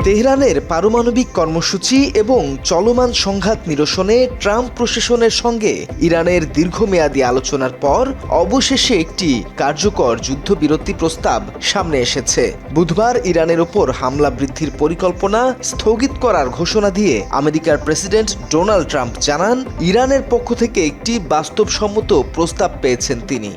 তেহরানের পারমাণবিক কর্মসূচি এবং চলমান সংঘাত নিরসনে ট্রাম্প প্রশাসনের সঙ্গে ইরানের দীর্ঘমেয়াদী আলোচনার পর অবশেষে একটি কার্যকর যুদ্ধবিরতি প্রস্তাব সামনে এসেছে। বুধবার ইরানের ওপর হামলা বৃদ্ধির পরিকল্পনা স্থগিত করার ঘোষণা দিয়ে আমেরিকার প্রেসিডেন্ট ডোনাল্ড ট্রাম্প জানান, ইরানের পক্ষ থেকে একটি বাস্তবসম্মত প্রস্তাব পেয়েছেন তিনি।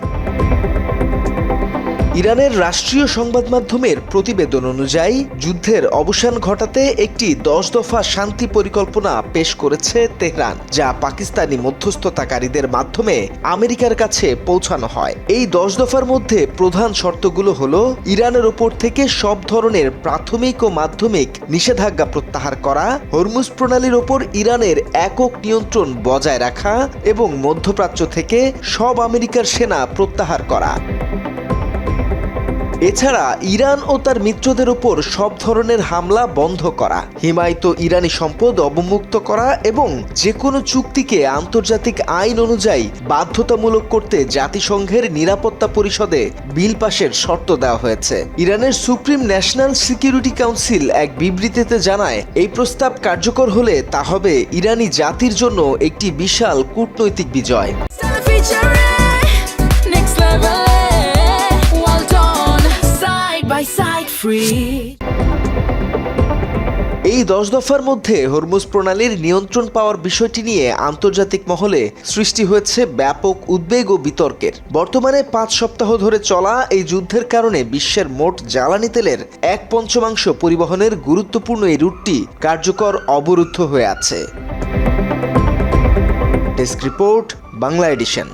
ইরানের রাষ্ট্রীয় সংবাদ মাধ্যমের প্রতিবেদন অনুযায়ী যুদ্ধের অবসান ঘটাতে একটি 10 দফা শান্তি পরিকল্পনা পেশ করেছে তেহরান, যা পাকিস্তানি মধ্যস্থতাকারীদের মাধ্যমে আমেরিকার কাছে পৌঁছানো হয়। এই 10 দফার মধ্যে প্রধান শর্তগুলো হলো ইরানের ওপর থেকে সব ধরনের প্রাথমিক ও মাধ্যমিক নিষেধাজ্ঞা প্রত্যাহার করা, হরমুজ প্রণালীর ওপর ইরানের একক নিয়ন্ত্রণ বজায় রাখা এবং মধ্যপ্রাচ্য থেকে সব আমেরিকার সেনা প্রত্যাহার করা। এছাড়া ইরান ও তার মিত্রদের ওপর সব ধরনের হামলা বন্ধ করা, হিমায়িত ইরানি সম্পদ অবমুক্ত করা এবং যে কোনো চুক্তিকে আন্তর্জাতিক আইন অনুযায়ী বাধ্যতামূলক করতে জাতিসংঘের নিরাপত্তা পরিষদে বিল পাশের শর্ত দেওয়া হয়েছে। ইরানের সুপ্রিম ন্যাশনাল সিকিউরিটি কাউন্সিল এক বিবৃতিতে জানায়, এই প্রস্তাব কার্যকর হলে তা হবে ইরানি জাতির জন্য একটি বিশাল কূটনৈতিক বিজয়। এই 10 দফার মধ্যে হরমুজ প্রণালীর নিয়ন্ত্রণ পাওয়ার বিষয়টি নিয়ে আন্তর্জাতিক মহলে সৃষ্টি হয়েছে ব্যাপক উদ্বেগ ও বিতর্কের। বর্তমানে 5 সপ্তাহ ধরে চলা এই যুদ্ধের কারণে বিশ্বের মোট জ্বালানি তেলের 1/5 পরিবহনের গুরুত্বপূর্ণ এই রুটটি কার্যকর অবরুদ্ধ হয়ে আছে। Desk report, Bangla addition.